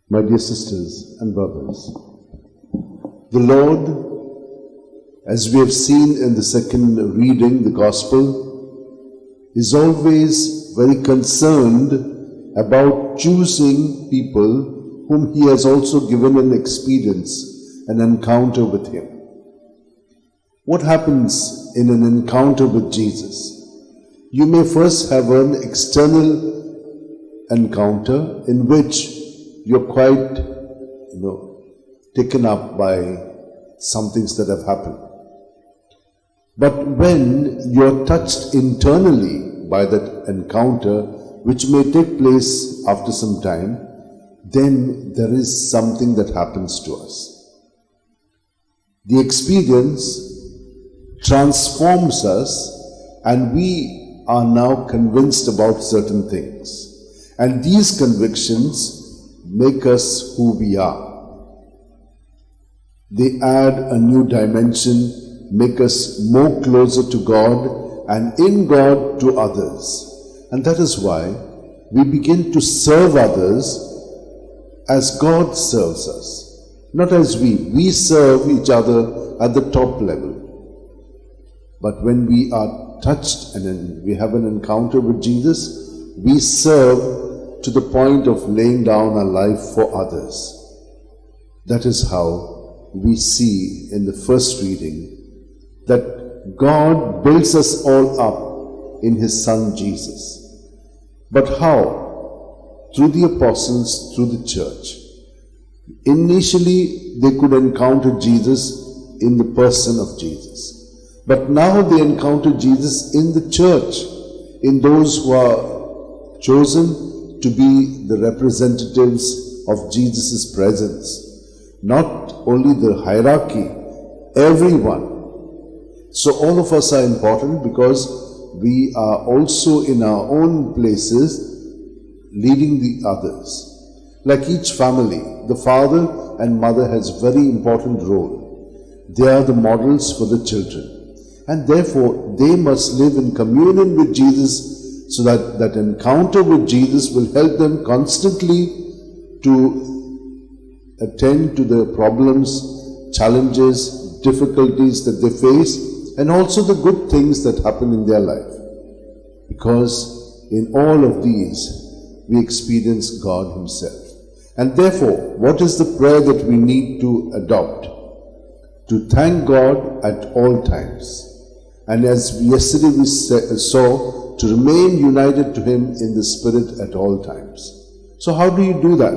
My dear sisters and brothers, the Lord, as we have seen in the second reading, the Gospel, is always very concerned about choosing people whom He has also given an experience, an encounter with Him. What happens in an encounter with Jesus? You may first have an external encounter in which you're quite, taken up by some things that have happened. But when you're touched internally by that encounter, which may take place after some time, then there is something that happens to us. The experience transforms us, and we are now convinced about certain things. And these convictions make us who we are. They add a new dimension, make us more closer to God and in God to others. And that is why we begin to serve others as God serves us. Not as we serve each other at the top level. But when we are touched and we have an encounter with Jesus, we serve to the point of laying down our life for others. That is how we see in the first reading that God builds us all up in His Son Jesus. But how? Through the apostles, through the church. Initially, they could encounter Jesus in the person of Jesus. But now they encounter Jesus in the church, in those who are chosen to be the representatives of Jesus' presence. Not only the hierarchy, everyone. So all of us are important because we are also in our own places leading the others. Like each family, the father and mother has very important role. They are the models for the children. And therefore, they must live in communion with Jesus, so that that encounter with Jesus will help them constantly to attend to the problems, challenges, difficulties that they face, and also the good things that happen in their life. Because in all of these, we experience God Himself. And therefore, what is the prayer that we need to adopt? To thank God at all times. And as yesterday we saw, to remain united to Him in the Spirit at all times. So how do you do that?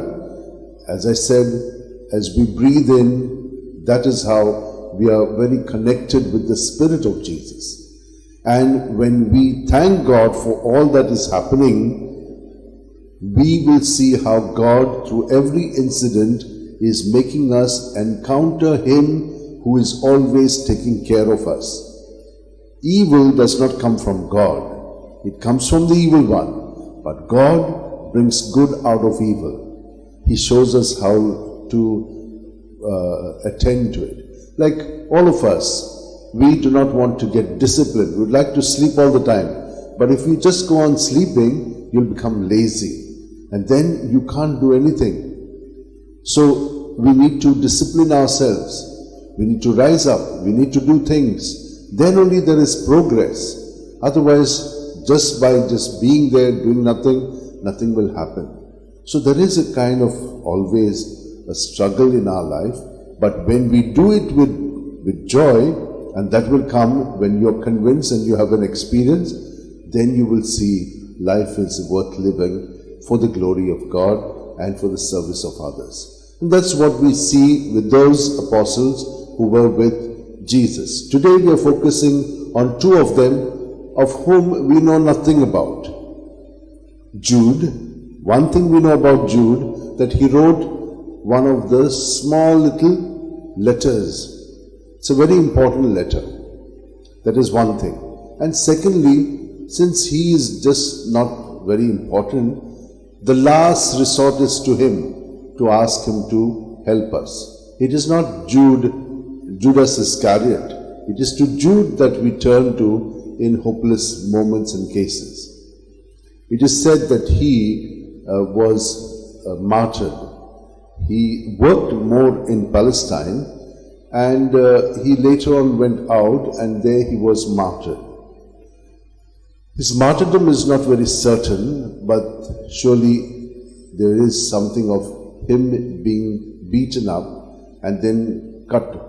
As I said, as we breathe in, that is how we are very connected with the Spirit of Jesus. And when we thank God for all that is happening, we will see how God, through every incident, is making us encounter Him who is always taking care of us. Evil does not come from God. It comes from the evil one. But God brings good out of evil. He shows us how to attend to it. Like all of us, we do not want to get disciplined. We would like to sleep all the time. But if you just go on sleeping, you'll become lazy. And then you can't do anything. So we need to discipline ourselves. We need to rise up. We need to do things. Then only there is progress. Otherwise, just by being there, doing nothing will happen. So there is a kind of always a struggle in our life. But when we do it with joy, and that will come when you're convinced and you have an experience, then you will see life is worth living for the glory of God and for the service of others. And that's what we see with those apostles who were with Jesus. Today we are focusing on two of them, of whom we know nothing about. Jude. One thing we know about Jude, that he wrote one of the small little letters. It's a very important letter. That is one thing. And secondly, since he is just not very important, the last resort is to him, to ask him to help us. It is not Judas Iscariot. It is to Jude that we turn to in hopeless moments and cases. It is said that he was martyred, he worked more in Palestine, and he later on went out, and there he was martyred. His martyrdom is not very certain, but surely there is something of him being beaten up and then cut.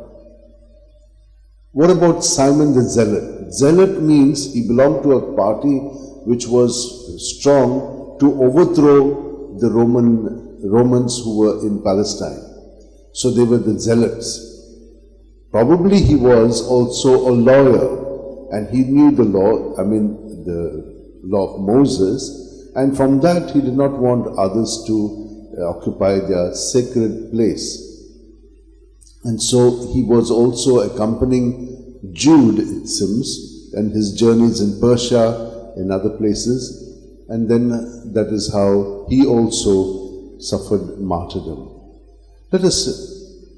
What about Simon the Zealot? Zealot means he belonged to a party which was strong to overthrow the Romans who were in Palestine. So they were the Zealots. Probably he was also a lawyer, and he knew the law, the law of Moses, and from that he did not want others to occupy their sacred place. And so he was also accompanying Jude, it seems, and his journeys in Persia and other places, and then that is how he also suffered martyrdom. Let us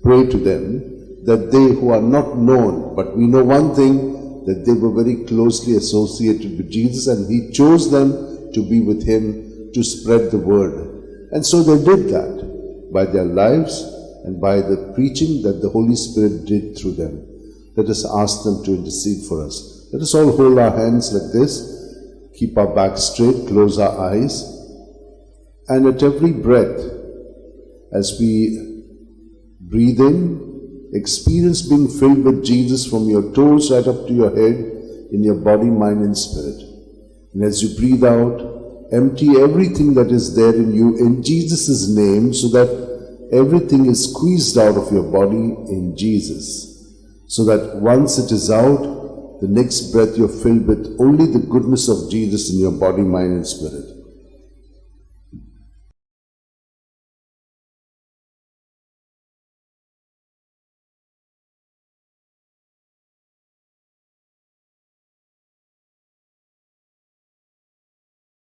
pray to them that they who are not known, but we know one thing, that they were very closely associated with Jesus, and he chose them to be with him to spread the word. And so they did that by their lives and by the preaching that the Holy Spirit did through them. Let us ask them to intercede for us. Let us all hold our hands like this, keep our backs straight, close our eyes, and at every breath, as we breathe in, experience being filled with Jesus from your toes right up to your head, in your body, mind and spirit. And as you breathe out, empty everything that is there in you in Jesus' name, so that everything is squeezed out of your body in Jesus, so that once it is out, the next breath you're filled with only the goodness of Jesus in your body, mind and spirit.